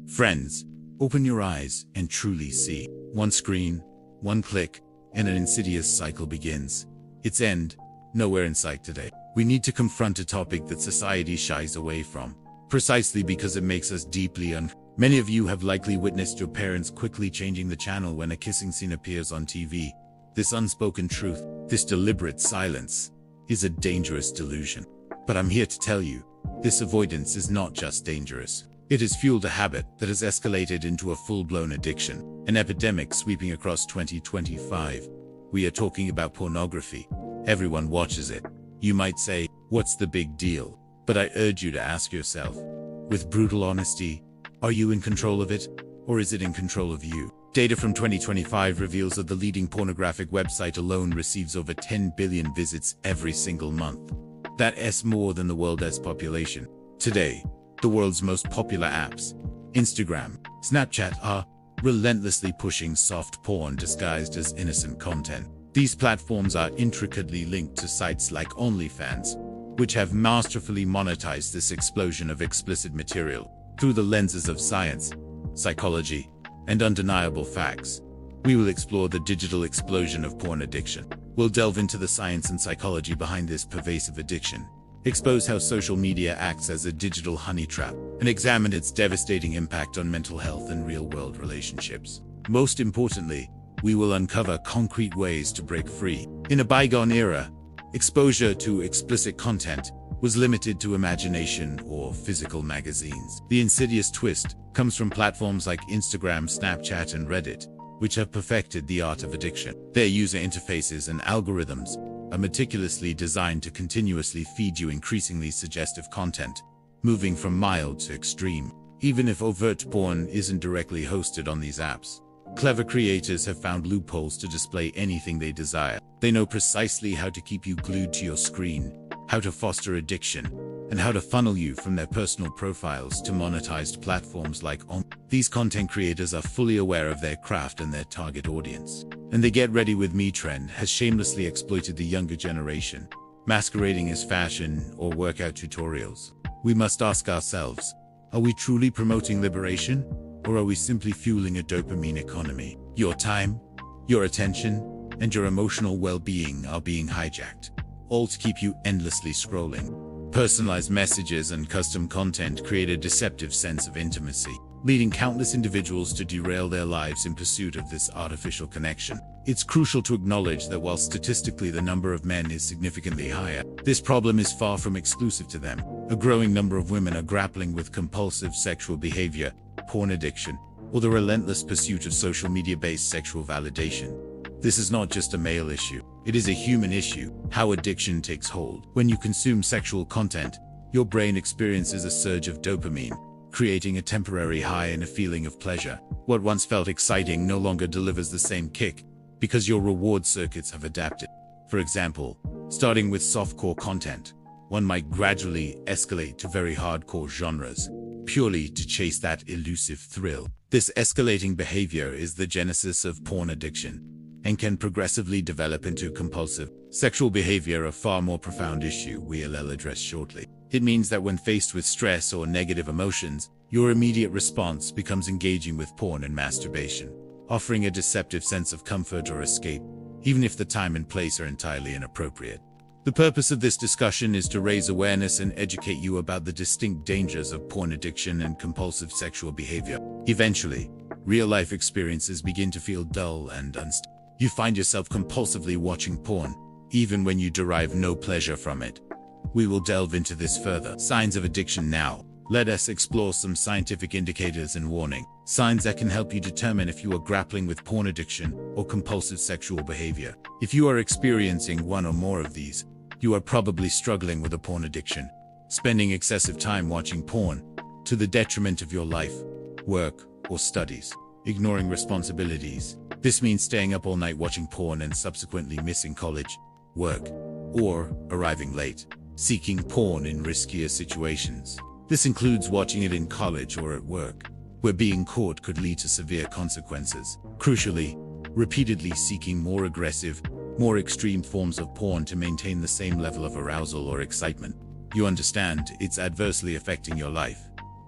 Friends, open your eyes and truly see. One screen, one click, and an insidious cycle begins. Its end, nowhere in sight today. We need to confront a topic that society shies away from, precisely because it makes us deeply Many of you have likely witnessed your parents quickly changing the channel when a kissing scene appears on TV. This unspoken truth, this deliberate silence, is a dangerous delusion. But I'm here to tell you, this avoidance is not just dangerous. It has fueled a habit that has escalated into a full-blown addiction, an epidemic sweeping across 2025. We are talking about pornography. Everyone watches it. You might say, what's the big deal? But I urge you to ask yourself, with brutal honesty, are you in control of it, or is it in control of you? Data from 2025 reveals that the leading pornographic website alone receives over 10 billion visits every single month. That's more than the world's population. Today, the world's most popular apps, Instagram, Snapchat, are relentlessly pushing soft porn disguised as innocent content. These platforms are intricately linked to sites like OnlyFans, which have masterfully monetized this explosion of explicit material. Through the lenses of science, psychology, and undeniable facts, we will explore the digital explosion of porn addiction. We'll delve into the science and psychology behind this pervasive addiction, expose how social media acts as a digital honey trap, and examine its devastating impact on mental health and real-world relationships. Most importantly, we will uncover concrete ways to break free. In a bygone era, exposure to explicit content was limited to imagination or physical magazines. The insidious twist comes from platforms like Instagram, Snapchat, and Reddit, which have perfected the art of addiction. Their user interfaces and algorithms are meticulously designed to continuously feed you increasingly suggestive content, moving from mild to extreme. Even if overt porn isn't directly hosted on these apps, clever creators have found loopholes to display anything they desire. They know precisely how to keep you glued to your screen, how to foster addiction, and how to funnel you from their personal profiles to monetized platforms like These content creators are fully aware of their craft and their target audience. And the Get Ready With Me trend has shamelessly exploited the younger generation, masquerading as fashion or workout tutorials. We must ask ourselves, are we truly promoting liberation, or are we simply fueling a dopamine economy? Your time, your attention, and your emotional well-being are being hijacked, all to keep you endlessly scrolling. Personalized messages and custom content create a deceptive sense of intimacy, leading countless individuals to derail their lives in pursuit of this artificial connection. It's crucial to acknowledge that while statistically the number of men is significantly higher, this problem is far from exclusive to them. A growing number of women are grappling with compulsive sexual behavior, porn addiction, or the relentless pursuit of social media-based sexual validation. This is not just a male issue. It is a human issue, how addiction takes hold. When you consume sexual content, your brain experiences a surge of dopamine, creating a temporary high and a feeling of pleasure. What once felt exciting no longer delivers the same kick, because your reward circuits have adapted. For example, starting with softcore content, one might gradually escalate to very hardcore genres, purely to chase that elusive thrill. This escalating behavior is the genesis of porn addiction, and can progressively develop into compulsive sexual behavior, a far more profound issue we'll address shortly. It means that when faced with stress or negative emotions, your immediate response becomes engaging with porn and masturbation, offering a deceptive sense of comfort or escape, even if the time and place are entirely inappropriate. The purpose of this discussion is to raise awareness and educate you about the distinct dangers of porn addiction and compulsive sexual behavior. Eventually, real-life experiences begin to feel dull and unstable. You find yourself compulsively watching porn, even when you derive no pleasure from it. We will delve into this further. Signs of addiction now. Let us explore some scientific indicators and warning signs that can help you determine if you are grappling with porn addiction or compulsive sexual behavior. If you are experiencing one or more of these, you are probably struggling with a porn addiction, spending excessive time watching porn to the detriment of your life, work, or studies, ignoring responsibilities. This means staying up all night watching porn and subsequently missing college, work, or arriving late, seeking porn in riskier situations. This includes watching it in college or at work, where being caught could lead to severe consequences. Crucially, repeatedly seeking more aggressive, more extreme forms of porn to maintain the same level of arousal or excitement. You understand, it's adversely affecting your life,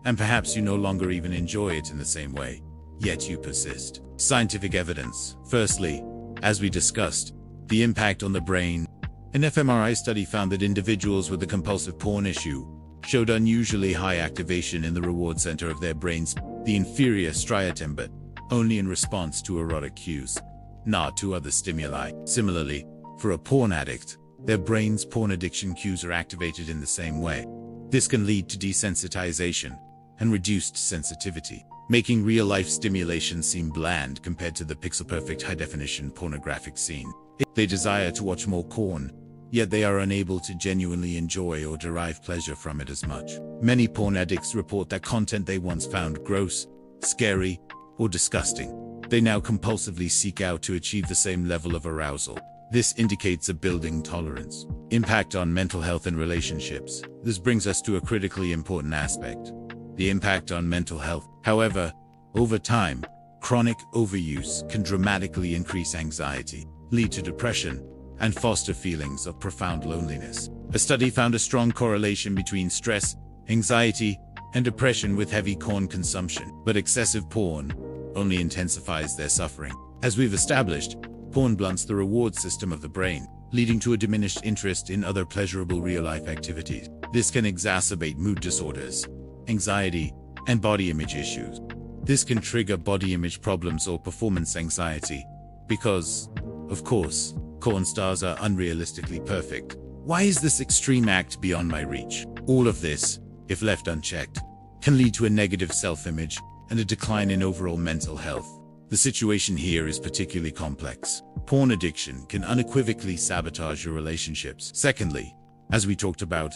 and perhaps you no longer even enjoy it in the same way, yet you persist. Scientific evidence. Firstly, as we discussed, the impact on the brain. An fMRI study found that individuals with a compulsive porn issue showed unusually high activation in the reward center of their brains, the inferior striatum, but only in response to erotic cues, not to other stimuli. Similarly, for a porn addict, their brain's porn addiction cues are activated in the same way. This can lead to desensitization and reduced sensitivity, making real-life stimulation seem bland compared to the pixel-perfect high-definition pornographic scene. They desire to watch more porn, yet they are unable to genuinely enjoy or derive pleasure from it as much. Many porn addicts report that content they once found gross, scary, or disgusting, they now compulsively seek out to achieve the same level of arousal. This indicates a building tolerance. Impact on mental health and relationships. This brings us to a critically important aspect: the impact on mental health. However, over time, chronic overuse can dramatically increase anxiety, lead to depression, and foster feelings of profound loneliness. A study found a strong correlation between stress, anxiety, and depression with heavy porn consumption, but excessive porn only intensifies their suffering. As we've established, porn blunts the reward system of the brain, leading to a diminished interest in other pleasurable real-life activities. This can exacerbate mood disorders, anxiety, and body image issues. This can trigger body image problems or performance anxiety, because, of course, porn stars are unrealistically perfect. Why is this extreme act beyond my reach? All of this, if left unchecked, can lead to a negative self-image and a decline in overall mental health. The situation here is particularly complex. Porn addiction can unequivocally sabotage your relationships. Secondly, as we talked about,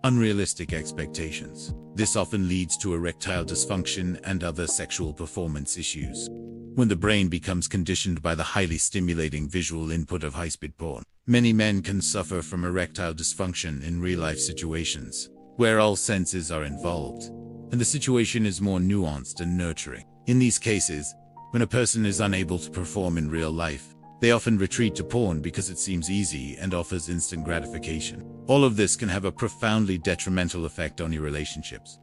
unrealistic expectations. This often leads to erectile dysfunction and other sexual performance issues. When the brain becomes conditioned by the highly stimulating visual input of high-speed porn, many men can suffer from erectile dysfunction in real-life situations, where all senses are involved, and the situation is more nuanced and nurturing. In these cases, when a person is unable to perform in real life, they often retreat to porn because it seems easy and offers instant gratification. All of this can have a profoundly detrimental effect on your relationships.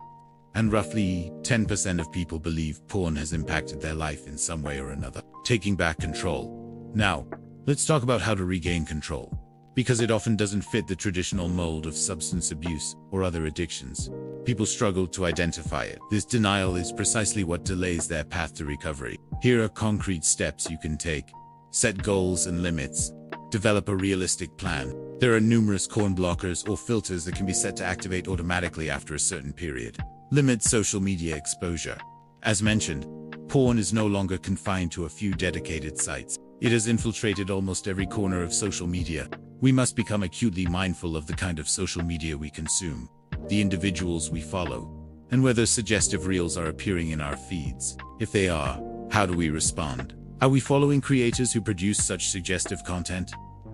And roughly 10% of people believe porn has impacted their life in some way or another. Taking back control. Now, let's talk about how to regain control, because it often doesn't fit the traditional mold of substance abuse or other addictions. People struggle to identify it. This denial is precisely what delays their path to recovery. Here are concrete steps you can take. Set goals and limits. Develop a realistic plan. There are numerous porn blockers or filters that can be set to activate automatically after a certain period. Limit social media exposure. As mentioned, porn is no longer confined to a few dedicated sites. It has infiltrated almost every corner of social media. We must become acutely mindful of the kind of social media we consume, the individuals we follow, and whether suggestive reels are appearing in our feeds. If they are, how do we respond? Are we following creators who produce such suggestive content?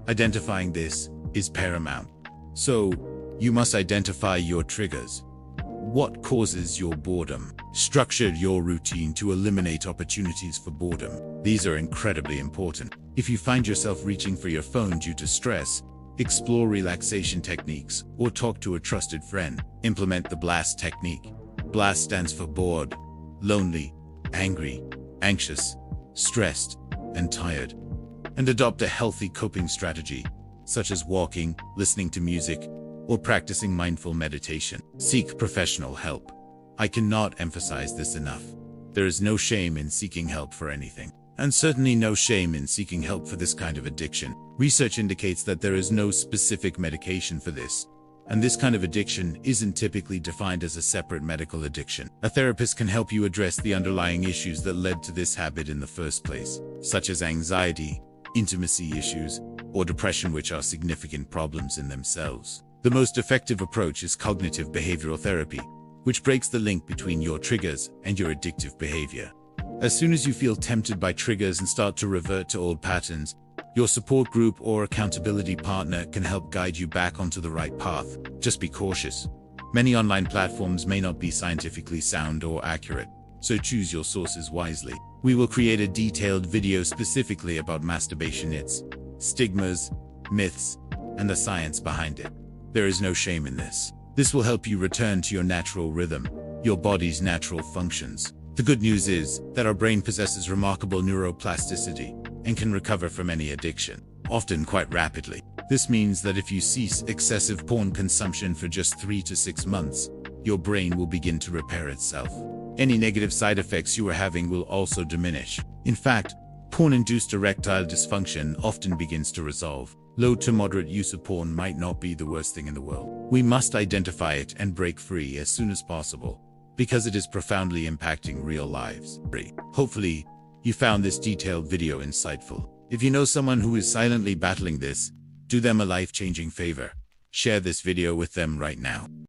Identifying this is paramount. So, you must identify your triggers. What causes your boredom? Structure your routine to eliminate opportunities for boredom. These are incredibly important. If you find yourself reaching for your phone due to stress, explore relaxation techniques or talk to a trusted friend. Implement the BLAST technique. BLAST stands for bored, lonely, angry, anxious, stressed, and tired. And adopt a healthy coping strategy, such as walking, listening to music, or practicing mindful meditation. Seek professional help. I cannot emphasize this enough. There is no shame in seeking help for anything, and certainly no shame in seeking help for this kind of addiction. Research indicates that there is no specific medication for this, and this kind of addiction isn't typically defined as a separate medical addiction. A therapist can help you address the underlying issues that led to this habit in the first place, such as anxiety, intimacy issues, or depression, which are significant problems in themselves. The most effective approach is cognitive behavioral therapy, which breaks the link between your triggers and your addictive behavior. As soon as you feel tempted by triggers and start to revert to old patterns, your support group or accountability partner can help guide you back onto the right path. Just be cautious. Many online platforms may not be scientifically sound or accurate, so choose your sources wisely. We will create a detailed video specifically about masturbation, its stigmas, myths, and the science behind it. There is no shame in this. This will help you return to your natural rhythm, your body's natural functions. The good news is that our brain possesses remarkable neuroplasticity and can recover from any addiction, often quite rapidly. This means that if you cease excessive porn consumption for just 3 to 6 months, your brain will begin to repair itself. Any negative side effects you are having will also diminish. In fact, porn-induced erectile dysfunction often begins to resolve. Low to moderate use of porn might not be the worst thing in the world. We must identify it and break free as soon as possible, because it is profoundly impacting real lives. Hopefully, you found this detailed video insightful. If you know someone who is silently battling this, do them a life-changing favor. Share this video with them right now.